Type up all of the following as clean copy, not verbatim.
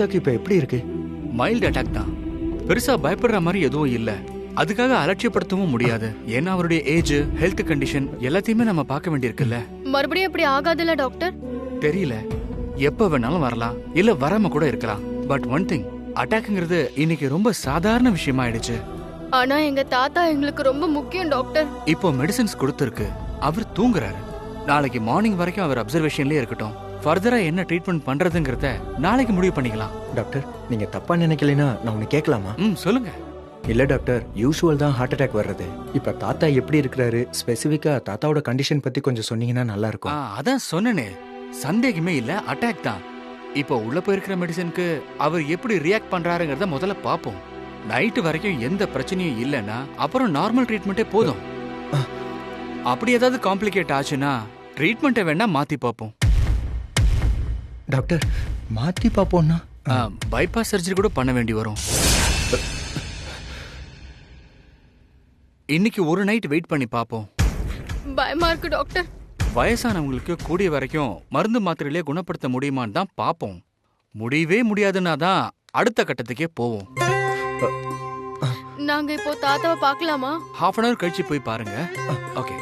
தாத்தாக்கு இப்ப எப்படி இருக்கு? மைல்டு அட்டாக் தான். பெருசா பயப்படுற மாதிரி எதுவும் இல்ல. அதுக்காக அலட்சியப்படுத்தவும் முடியாது. ஏன்னா அவருடைய ஏஜ், ஹெல்த் கண்டிஷன் எல்லாத்தையுமே நம்ம பார்க்க வேண்டியிருக்குல்ல. மறுபடியும் எப்படி ஆகாதுல்ல டாக்டர்? தெரியல, எப்ப வேணாலும் வரலாம், இல்ல வராம கூட இருக்கலாம். பட் ஒன் திங், அட்டாக்ங்கிறது இன்னைக்கு ரொம்ப சாதாரண விஷயமா ஆயிடுச்சு. ஆனா எங்க தாத்தா எங்களுக்கு ரொம்ப முக்கியம் டாக்டர். இப்போ மெடிசின்ஸ் கொடுத்துருக்கு, அவர் தூங்குறாரு. நாளைக்கு மார்னிங் வரைக்கும் அவர் அப்சர்வேஷன்லயே இருக்கட்டும். ஃபர்தரா என்ன ட்ரீட்மெண்ட் பண்றதுங்கிறத நாளைக்கு முடிவு பண்ணிக்கலாம். டாக்டர், நீங்க தப்பா நினைக்கலைன்னா நான் ஒன்னு கேட்கலாமா? சொல்லுங்க. இல்ல டாக்டர், யூசுவல் தான் ஹார்ட் அட்டாக் வர்றது. இப்ப தாத்தா எப்படி இருக்கிறாரு, ஸ்பெசிஃபிக்கா தாத்தாவோட கண்டிஷன் பத்தி கொஞ்சம் சொன்னீங்கன்னா நல்லா இருக்கும். அதான் சொன்னனே, சந்தேகமே இல்ல, அட்டாக் தான். இப்போ உள்ள போயிருக்கிற மெடிசனுக்கு அவர் எப்படி ரியாக்ட் பண்றாருங்கிறத முதல்ல பாப்போம். நைட்டு வரைக்கும் எந்த பிரச்சனையும் இல்லைன்னா அப்புறம் நார்மல் ட்ரீட்மெண்ட்டே போதும். அப்படி ஏதாவது காம்ப்ளிகேட் ஆச்சுன்னா ட்ரீட்மெண்ட்டை வேணா மாத்தி பார்ப்போம். டாக்டர், மாத்தி பாப்போம்னா பைபாஸ் சர்ஜரி கூட பண்ண வேண்டி வரும். இன்னைக்கு ஒரு நைட் வெயிட் பண்ணி பாப்போம். பயமா இருக்கு டாக்டர். வயசானவங்களுக்கு கூடிய வரைக்கும் மருந்து மாத்திரையிலே குணப்படுத்த முடியுமான்னு தான் பாப்போம். முடியவே முடியாதுன்னா தான் அடுத்த கட்டத்துக்கே போவோம். நாங்க இப்போ தாத்தாவை பார்க்கலாமா? ஹாஃப் அன் அவர் கழிச்சு போய் பாருங்க. ஓகே.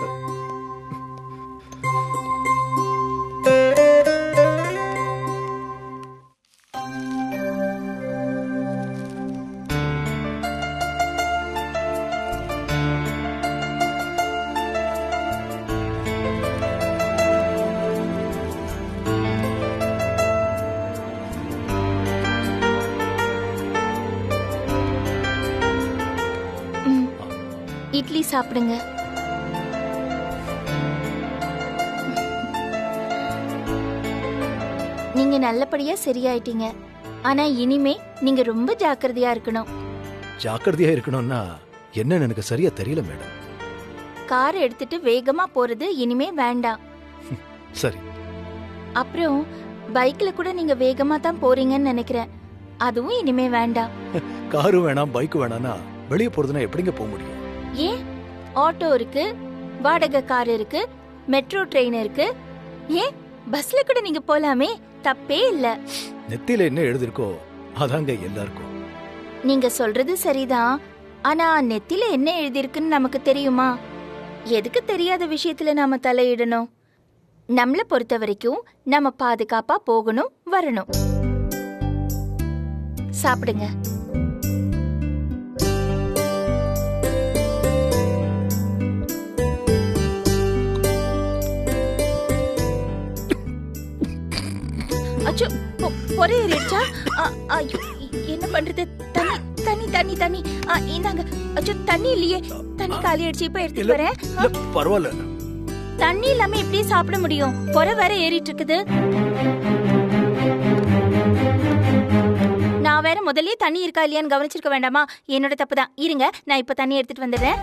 இட்லி சாப்பிடுங்க. நீங்க நல்லபடியா சரியாயிட்டீங்க. ஆனா இனிமே நீங்க ரொம்ப ஜாக்கிரதையா இருக்கணும். ஜாக்கிரதையா இருக்கணும்னா என்னன்னு எனக்கு சரியா தெரியல மேடம். கார் எடுத்துட்டு வேகமா போறது இனிமே வேண்டாம். சரி. அப்புறம் பைக்ல கூட நீங்க வேகமா தான் போறீங்கன்னு நினைக்கிறேன். அதுவும் இனிமே வேண்டாம். காரும் வேணாம், பைக் வேணாம்னா வெளியே போறதுனா எப்படிங்க போக முடியும்? ஏன், ஆட்டோ இருக்கு, வாடகை கார் இருக்கு, மெட்ரோ ட்ரெயின் இருக்கு. ஏன் பஸ்ல கூட நீங்க போலாமே, தப்பே இல்ல. நெத்தியில என்ன எழுதிருக்கோ அதாங்க எல்லாருக்கும். நீங்க சொல்றது சரிதான். ஆனா நெத்தில என்ன எழுதிருக்குன்னு நமக்கு தெரியுமா? எதுக்கு தெரியாத விஷயத்துல நாம தலையிடணும்? நம்மள பொறுத்த வரைக்கும் நம்ம பாதுகாப்பா போகணும், வரணும். சாப்பிடுங்க. அச்சோ, ஒரே ஏறிடுச்சா? ஐயோ, என்ன பண்றது? தண்ணி தண்ணி தண்ணி தண்ணி இந்தாங்க. அச்சோ, தண்ணி இல்லையே. தண்ணி காலி ஆயிடுச்சு, இப்ப எடுத்துட்டு வரேன். பரவாயில்ல. தண்ணி இல்லாம எப்படியே சாப்பிட முடியும்? பொறை வேற ஏறிட்டு இருக்குது. நான் வேற முதல்லயே தண்ணி இருக்கா இல்லையான்னு கவனிச்சிருக்க வேண்டாமா? என்னோட தப்பு தான். இருங்க, நான் இப்ப தண்ணி எடுத்துட்டு வந்துடுறேன்.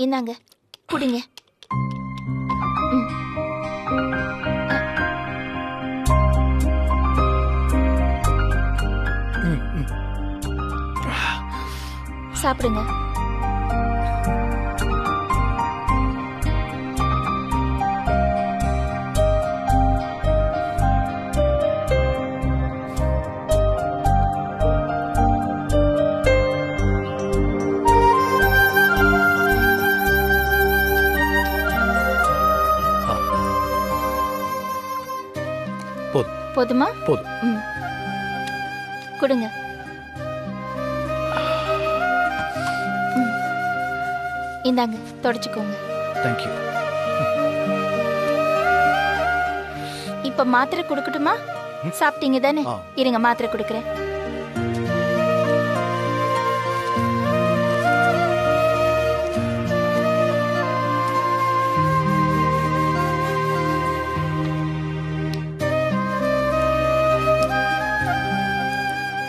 இந்தாங்க, குடிங்க. சாப்பிடுங்க. போதுமா? போதும். கொடுங்க. இந்தாங்க, தொடச்சுக்கோங்க. Thank you. இப்ப மாத்திரை கொடுக்கட்டுமா? சாப்பிட்டீங்க தானே? இருங்க, மாத்திரை கொடுக்கறேன்.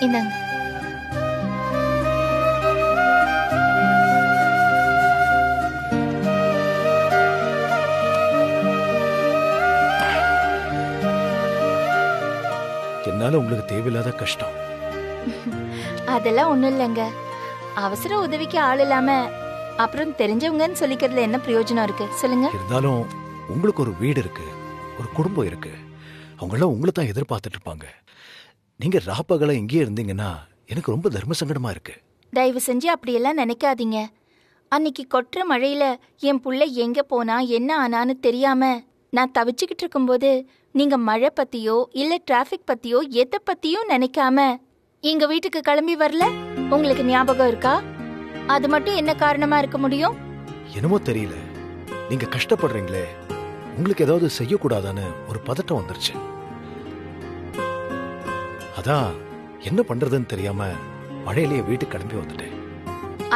இந்தாங்க. என்னால உங்களுக்கு தேவையில்லாத கஷ்டம். அதெல்லாம் ஒண்ணும் இல்லைங்க. அவசர உதவிக்கு ஆள் இல்லாம அப்புறம் தெரிஞ்சவங்கன்னு சொல்லிக்கிறதுல என்ன பிரயோஜனம் இருக்கு சொல்லுங்க? இருந்தாலும் உங்களுக்கு ஒரு வீடு இருக்கு, ஒரு குடும்பம் இருக்கு. அவங்களாம் உங்களை தான் எதிர்பார்த்துட்டு இருப்பாங்க. நீங்க ராப்பகல இங்கேயே இருந்தீங்கன்னா எனக்கு ரொம்ப தர்ம சங்கடமா இருக்கு. தயவு செஞ்சு அப்படியெல்லாம் நினைக்காதீங்க. அன்னைக்கு கொட்டுற மழையில என் புள்ள எங்க போனா என்ன ஆனான்னு தெரியாம நான் தவிச்சுக்கிட்டு இருக்கும்போது நீங்க மழை பத்தியோ இல்ல டிராஃபிக் பத்தியோ எதை பத்தியும் நினைக்காம எங்க வீட்டுக்கு கிளம்பி வரல. உங்களுக்கு ஞாபகம் இருக்கா? அது மட்டும் என்ன காரணமா இருக்க முடியும்? என்னமோ தெரியல, நீங்க கஷ்டப்படுறீங்களே, உங்களுக்கு ஏதாவது செய்யக்கூடாதான்னு ஒரு பதட்டம் வந்துருச்சு. அதான் என்ன பண்றதுன்னு தெரியாம மழையிலேயே வீட்டுக்கு கிளம்பி வந்துட்டேன்.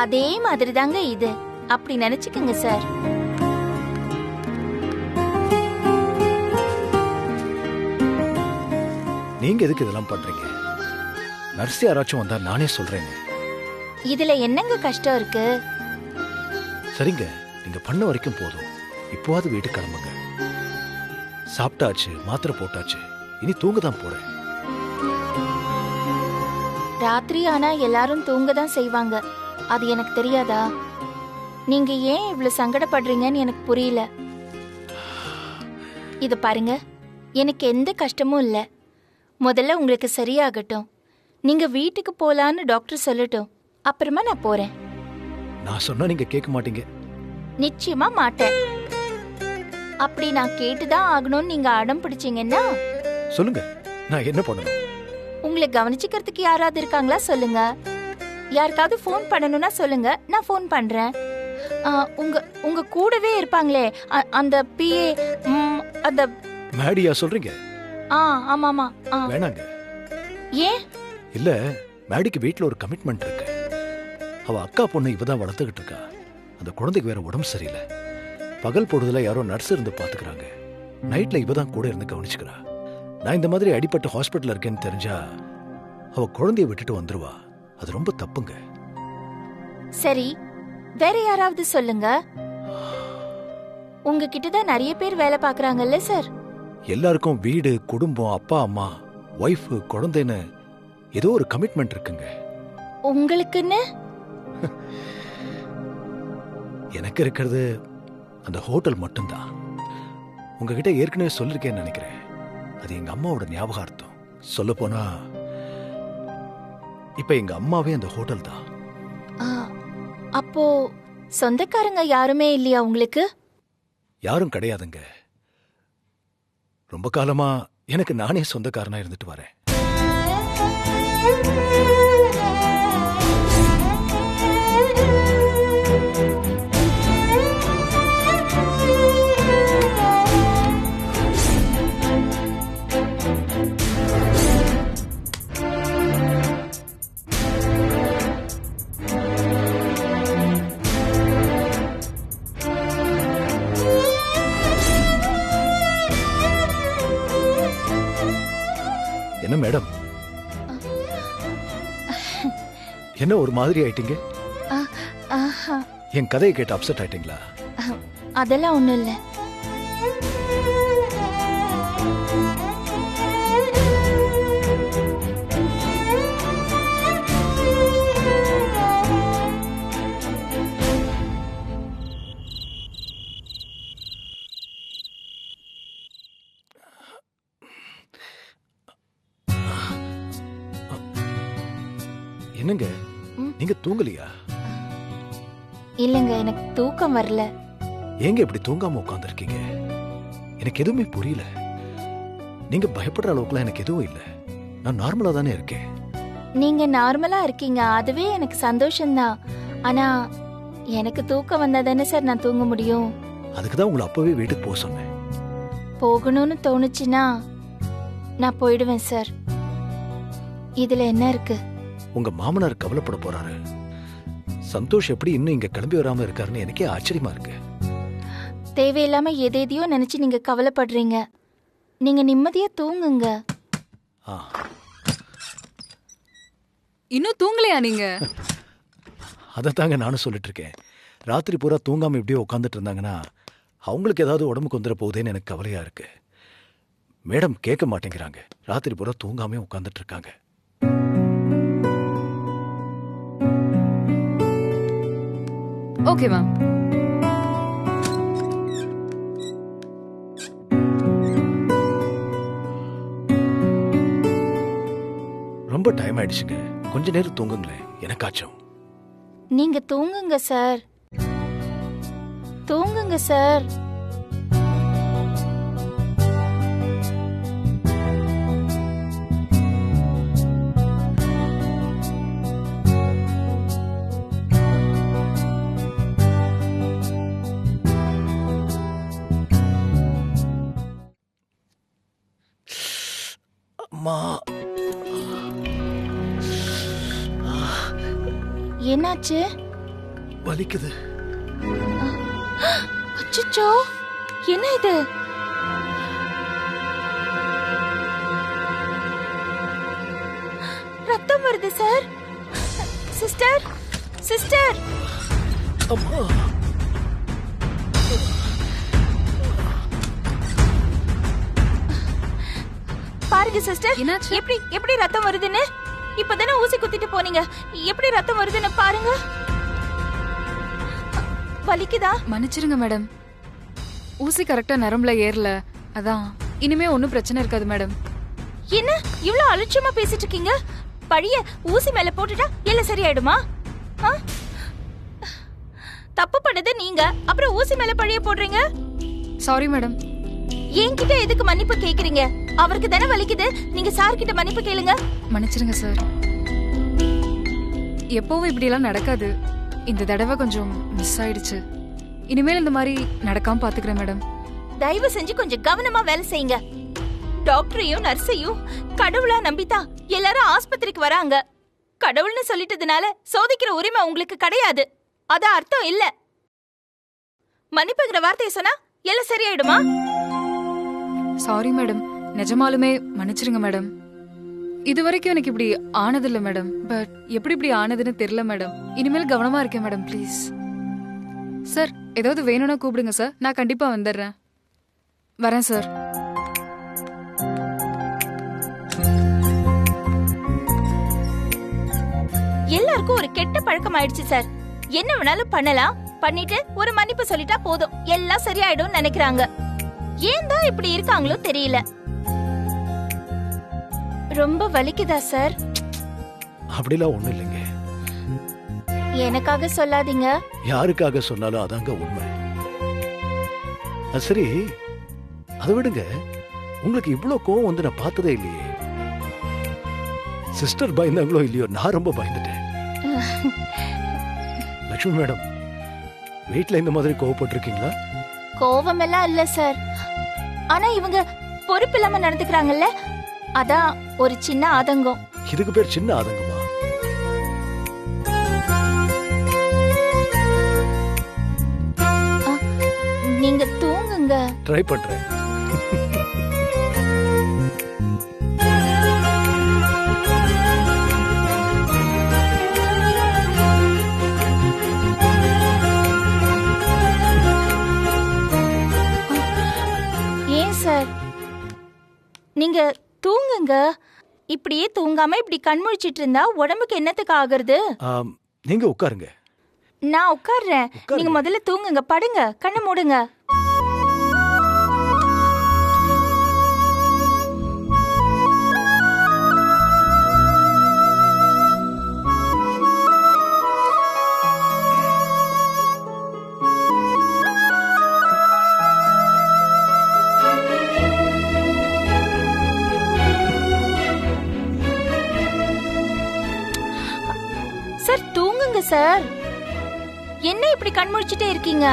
அதே மாதிரி தாங்க இது. அப்படி நினைச்சுக்கங்க சார். நீங்க எதுக்கு இதெல்லாம் பண்றீங்க? நர்ஸ் யாராச்சும் வந்தா நானே சொல்றேங்க. இதுல என்னங்க கஷ்டம் இருக்கு? சரிங்க, நீங்க பண்ண வரைக்கும் போதும். இப்போவாது வீட்டுக்கு கிளம்புங்க. சாப்பிட்டாச்சு, மாத்திரை போட்டாச்சு, இனி தூங்க தான் போறேன். ராத்திரி ஆனா எல்லாரும் தூங்க தான் செய்வாங்க. அது எனக்கு தெரியாதா? நீங்க ஏன் இவ்வளவு சங்கடப்படுறீங்கன்னு எனக்கு புரியல. இது பாருங்க, எனக்கு எந்த கஷ்டமும் இல்ல. முதல்ல உங்களுக்கு சரியாகட்டும். நீங்க வீட்டுக்கு போலான்னு டாக்டர் சொல்லட்டும், அப்புறமா நான் போறேன். நான் சொன்னா நீங்க கேட்க மாட்டீங்க. நிச்சயமா மாட்டேன். அப்படி நான் கேட்டுதான் ஆகணும்னு நீங்க அடம் பிடிச்சீங்கன்னா சொல்லுங்க, நான் என்ன பண்ணணும்? உங்களை கவனிச்சுக்கிறதுக்கு யாராவது இருக்காங்களா சொல்லுங்க. யாருக்காவது ஃபோன் பண்ணணும்னா சொல்லுங்க, நான் ஃபோன் பண்றேன். உங்க உங்க கூடவே இருப்பாங்களே அந்த பிஏ, அந்த மேடியா சொல்றீங்க? ஆமாமா. வேணாங்க. ஏன்? இல்ல, மேடிக்கு வீட்டுல ஒரு கமிட்மெண்ட் இருக்கு. அவ அக்கா பொண்ணு இவதான் வளர்த்துக்கிட்டு இருக்கா. அந்த குழந்தைக்கு வேற உடம்பு சரியில்லை. பகல் பொழுதுல யாரோ நர்ஸ் இருந்து பாத்துக்கிறாங்க. நைட்ல இவதான் கூட இருந்து கவனிச்சுக்கிறா. நான் இந்த மாதிரி அடிபட்டு ஹாஸ்பிட்டல் இருக்கேன்னு தெரிஞ்சா அவ குழந்தைய விட்டுட்டு வந்துருவா. அது ரொம்ப தப்புங்க. சரி, வேற யாராவது சொல்லுங்க. உங்ககிட்ட தான் நிறைய பேர் வேலை பாக்குறாங்கல்ல சார்? எல்லாருக்கும் வீடு, குடும்பம், அப்பா அம்மா, ஒய்ஃப், குழந்தைன்னு ஏதோ ஒரு கமிட்மெண்ட் இருக்குங்க. உங்களுக்குன்னு? எனக்கு இருக்கிறது அந்த ஹோட்டல் மட்டும்தான். உங்ககிட்ட ஏற்கனவே சொல்லிருக்கேன்னு நினைக்கிறேன். அது எங்க அம்மாவோட ஞாபகார்த்தம். சொல்ல போனா இப்ப எங்க அம்மாவே அந்த ஹோட்டல் தான். அப்போ சொந்தக்காரங்க யாருமே இல்லையா உங்களுக்கு? யாரும் கிடையாதுங்க. ரொம்ப காலமா எனக்கு நானே சொந்தக்காரனா இருந்துட்டு வரேன். என்ன மேடம், என்ன ஒரு மாதிரி ஆயிட்டீங்க? என் கதையை கேட்டு அப்செட் ஆயிட்டீங்களா? அதெல்லாம் ஒண்ணும் இல்ல. என்னங்க, நீங்க தூங்கலையா? இல்லங்க, எனக்கு தூக்கம் வரல. ஏங்க இப்படி தூங்காம உட்கார்ந்திருக்கீங்க? எனக்கு எதுவுமே புரியல. நீங்க பயப்படுற அளவுக்குலாம் எனக்கு எதுவும் இல்ல. நான் நார்மலா தானே இருக்கேன். நீங்க நார்மலா இருக்கீங்க, அதுவே எனக்கு சந்தோஷம்தான். ஆனா எனக்கு தூக்கம் வந்தா தானே சார் நான் தூங்க முடியும். அதுக்கு தான் உங்களை அப்பவே வீட்டுக்கு போக சொன்னேன். போகணும்னு தோணுச்சுன்னா நான் போயிடுவேன் சார். இதுல என்ன இருக்கு? உங்க மாமனார் கவலைப்பட போறாரு. சந்தோஷ் எப்படி இன்னும் இங்க கிளம்பி வராம இருக்காருன்னு எனக்கே ஆச்சரியமா இருக்கு. தேவையில்லாம எதையோ நினைச்சு நீங்க கவலைப்படுறீங்க. நீங்க நிம்மதியா தூங்குங்க. இன்னும் தூங்கலையா நீங்க? அதத்தாங்க நானும் சொல்லிட்டு இருக்கேன். ராத்திரி பூரா தூங்காம இப்படியே உட்காந்துட்டு இருந்தாங்கன்னா அவங்களுக்கு ஏதாவது உடம்புக்கு வந்துட போகுதேன்னு எனக்கு கவலையா இருக்கு. மேடம் கேட்க மாட்டேங்கிறாங்க. ராத்திரி பூரா தூங்காமே உட்கார்ந்துட்டு இருக்காங்க. Okay ma'am. ரொம்ப டைம் ஆயிடுச்சுங்க. கொஞ்ச நேரம் தூங்குங்களேன், எனக்காச்சும். நீங்க தூங்குங்க சார், தூங்குங்க சார். அம்மா, என்னாச்சு? வலிக்குது. அச்சச்சோ, என்ன இது? ரத்தம் வருது சார். Sister, sister. அம்மா, பாருங்க சிஸ்டர், என்னாச்சு? எப்படி ரத்தம் வருதுன்னு. இப்பதானே ஊசி குத்திட்டு போனீங்க, எப்படி ரத்தம் வருதுன்னு பாருங்க. வலிக்குதா? மன்னிச்சிருங்க மேடம், ஊசி கரெக்டா நரம்புல ஏறல, அதான். இனிமே ஒன்னும் பிரச்சனை இருக்காது மேடம். என்ன இவ்ளோ அலட்சியமா பேசிட்டு இருக்கீங்க? பழிய ஊசி மேல போட்டுட்டா எல்லாம் சரியாயிடுமா? தப்பு பண்ணது நீங்க, அப்புறம் ஊசி மேல பழிய போடுறீங்க. Sorry madam. என்கிட்ட எதுக்கு மன்னிப்பு கேக்குறீங்க? அவருக்கு தானே வலிக்குது, நீங்க சார் கிட்ட மன்னிப்பு கேளுங்க. மன்னிச்சிருங்க சார், எப்பவும் இப்படி எல்லாம் நடக்காது. இந்த தடவை கொஞ்சம் மிஸ் ஆயிடுச்சு. இனிமேல் இந்த மாதிரி நடக்காம பாத்துக்கிறேன் மேடம். தயவு செஞ்சு கொஞ்சம் கவனமா வேலை செய்யுங்க. டாக்டரையும் நர்ஸையும் கடவுளா நம்பித்தான் எல்லாரும் ஆஸ்பத்திரிக்கு வராங்க. கடவுள்னு சொல்லிட்டதுனால சோதிக்கிற உரிமை உங்களுக்கு கிடையாது, அத அர்த்தம் இல்ல. மன்னிப்புங்கிற வார்த்தையை சொன்னா எல்லாம் சரியாயிடுமா? சாரி மேடம், நிஜமாலுமே மன்னிச்சிருங்க மேடம். இது வரைக்கும் எனக்கு இப்படி ஆனதில்ல மேடம், பட் எப்படி இப்படி ஆனதுன்னு தெரியல மேடம். இனிமேல் கவனமா இருக்கேன் மேடம், ப்ளீஸ். சார், ஏதாவது வேணும்னா கூப்பிடுங்க சார், நான் கண்டிப்பா வந்துடுறேன். வரேன் சார். எல்லாருக்கும் ஒரு கெட்ட பழக்கம் ஆயிடுச்சு சார். என்ன வேணாலும் பண்ணலாம், பண்ணிட்டு ஒரு மன்னிப்பு சொல்லிட்டா போதும் எல்லாம் சரியாயிடும் நினைக்கிறாங்க. ஏன் தான் இப்படி இருக்காங்களோ தெரியல. ரொம்ப வலிக்குதா சார்? அப்படிலாம் ஒண்ணும் இல்லைங்க. எனக்காக சொல்லாதீங்க. யாருக்காக சொன்னாலும் அதாங்க உண்மை. சரி, அதை விடுங்க. உங்களுக்கு இவ்வளவு கோவம் வந்து நான் பார்த்ததே இல்லையே. சிஸ்டர் பயந்தாங்களோ இல்லையோ, நான் ரொம்ப பயந்துட்டேன். லட்சுமி மேடம், வீட்டுல இந்த மாதிரி கோவப்பட்டிருக்கீங்களா? கோவம் எல்லாம் இல்ல சார், ஆனா இவங்க பொறுப்பு இல்லாம நடந்துக்கிறாங்கல்ல, அதான் ஒரு சின்ன ஆதங்கம். இதுக்கு பேர் சின்ன ஆதங்கமா? நீங்க தூங்குங்க. ட்ரை பண்றேன். ஏன் சார், நீங்க தூங்குங்க. இப்படியே தூங்காம இப்படி கண் முழிச்சிட்டு இருந்தா உடம்புக்கு என்னத்துக்கு ஆகுறது? நீங்க உட்காருங்க. நான் உட்கார்றேன், நீங்க முதல்ல தூங்குங்க. படுங்க, கண்ணை மூடுங்க. சார் தூங்குங்க சார். என்ன இப்படி கண் முழிச்சிட்டே இருக்கீங்க?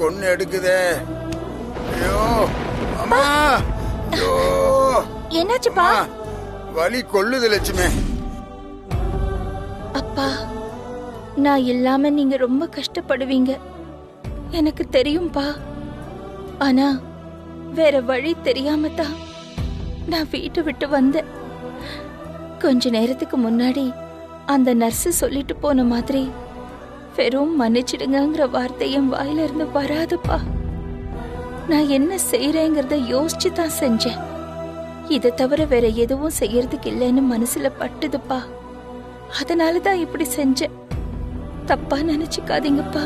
கொன்னு எடுக்குதே. ஐயோ அம்மா, ஐயோ என்னாச்சுப்பா? வலி கொல்லுது லட்சுமி. அப்பா, நான் இல்லாம நீங்க ரொம்ப கஷ்டப்படுவீங்க எனக்கு தெரியும்பா. ஆனா வேற வழி தெரியாம தான் நான் வீட்டை விட்டு வந்தேன். கொஞ்ச நேரத்துக்கு முன்னாடி அந்த நர்ஸ் சொல்லிட்டு போன மாதிரி வெறும் மன்னிச்சிடுங்கிற வார்த்தை என் வாயில இருந்து வராதுப்பா. நான் என்ன செய்யறேங்கிறத யோசிச்சு தான் செஞ்சேன். இதை தவிர வேற எதுவும் செய்யறதுக்கு இல்லைன்னு மனசுல பட்டுதுப்பா. அதனாலதான் இப்படி செஞ்சேன். தப்பா நினைச்சுக்காதீங்கப்பா.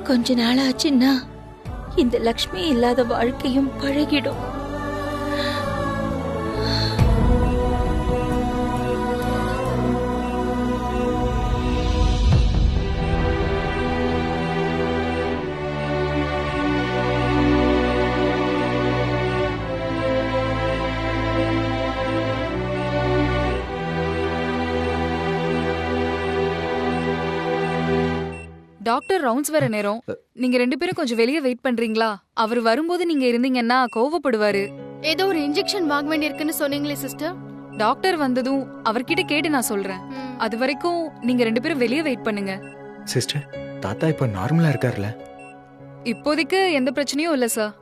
கொஞ்ச நாள் ஆச்சுன்னா இந்த லக்ஷ்மி இல்லாத வாழ்க்கையும் பழகிடும். டாக்டர் ரவுண்ட்ஸ் வர நேரம். நீங்க 2 பேரும் கொஞ்சம் வெளியே வெயிட் பண்றீங்களா? அவர் வரும்போது நீங்க இருந்தீங்கன்னா கோவப்படுவாரு. ஏதோ ஒரு இன்ஜெக்ஷன் வாங்க வேண்டியிருக்குன்னு சொன்னீங்களே சிஸ்டர். டாக்டர் வந்ததும் அவர்கிட்ட கேட்டு நான் சொல்றேன். அது வரைக்கும் நீங்க 2 பேரும் வெளியே வெயிட் பண்ணுங்க. சிஸ்டர், தாத்தா இப்ப நார்மலா இருக்காருல்ல? இப்போதைக்கு எந்த பிரச்சனையும் இல்ல சார்.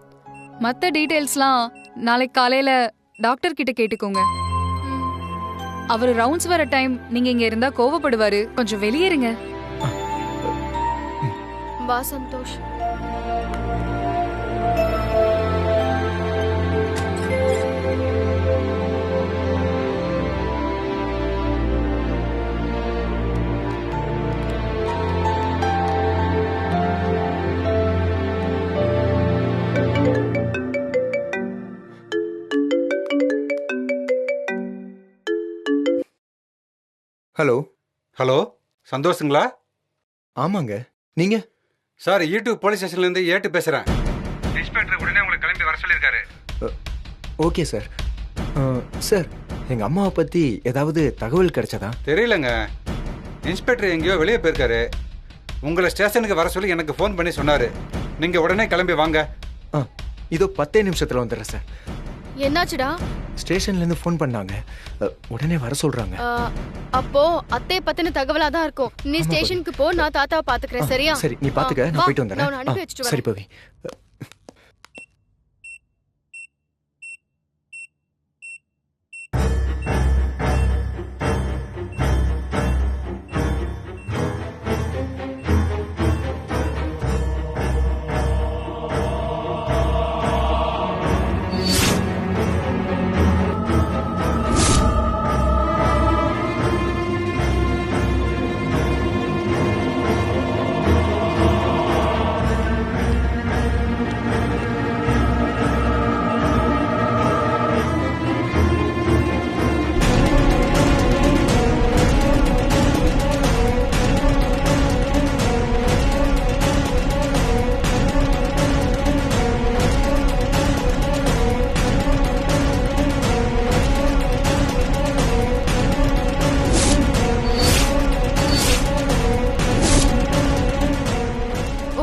மத்த டீடைல்ஸ்லாம் நாளைக்கு காலையில டாக்டர் கிட்ட கேட்டுக்கோங்க. அவர் ரவுண்ட்ஸ் வர டைம் நீங்க இங்க இருந்தா கோவப்படுவாரு. கொஞ்சம் வெளியே இருங்க. வா சந்தோஷ். ஹலோ. ஹலோ, சந்தோஷங்களா? ஆமாங்க, நீங்க? சார், ஈட்டு போலீஸ் ஸ்டேஷன்ல இருந்து ஏட்டு பேசுறேன். இன்ஸ்பெக்டர் உடனே உங்களுக்கு கிளம்பி வர சொல்லியிருக்காரு. Okay sir. சார், எங்க அம்மாவை பத்தி ஏதாவது தகவல் கிடைச்சதா? தெரியலங்க, இன்ஸ்பெக்டர் எங்கேயோ வெளியே போயிருக்காரு. உங்களை ஸ்டேஷனுக்கு வர சொல்லி எனக்கு ஃபோன் பண்ணி சொன்னாரு. நீங்க உடனே கிளம்பி வாங்க. இதோ 10 நிமிஷத்துல வந்துடுறேன் சார். என்னாச்சுடா? ஸ்டேஷன்ல இருந்து ஃபோன் பண்ணாங்க, உடனே வர சொல்றாங்க. அப்போ அத்தை பத்தின தகவலா தான் இருக்கும். நீ ஸ்டேஷனுக்கு போ, நான் தாத்தாவை பாத்துக்கிறேன். சரியா? சரி, நீ பாத்துக்க, நான் போயிட்டு வந்துடுறேன். அனுப்பி வச்சிட்டு சரி பவி.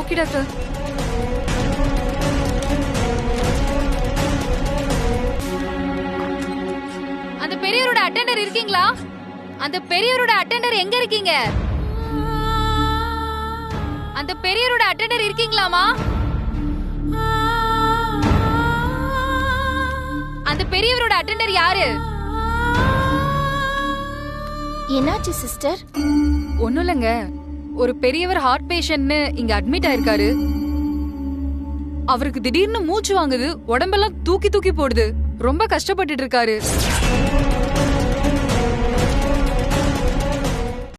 Okay doctor. அந்த பெரியவரோட அட்டெண்டர் இருக்கீங்களா? அந்த பெரியவரோட அட்டெண்டர் எங்க இருக்கீங்க? அந்த பெரியவரோட அட்டெண்டர் இருக்கீங்களாமா? அந்த பெரியவரோட அட்டெண்டர் யாரு? என்னாச்சு சிஸ்டர்? ஒண்ணும் இல்லைங்க, ஒரு பெரியவர் ஹார்ட் பேஷண்ட்னு இங்க அட்மிட் ஆயிருக்காரு. அவருக்கு திடீர்னு மூச்சு வாங்குது, உடம்பெல்லாம் தூக்கி தூக்கி போடுது, ரொம்ப கஷ்டப்பட்டுட்டு இருக்காரு.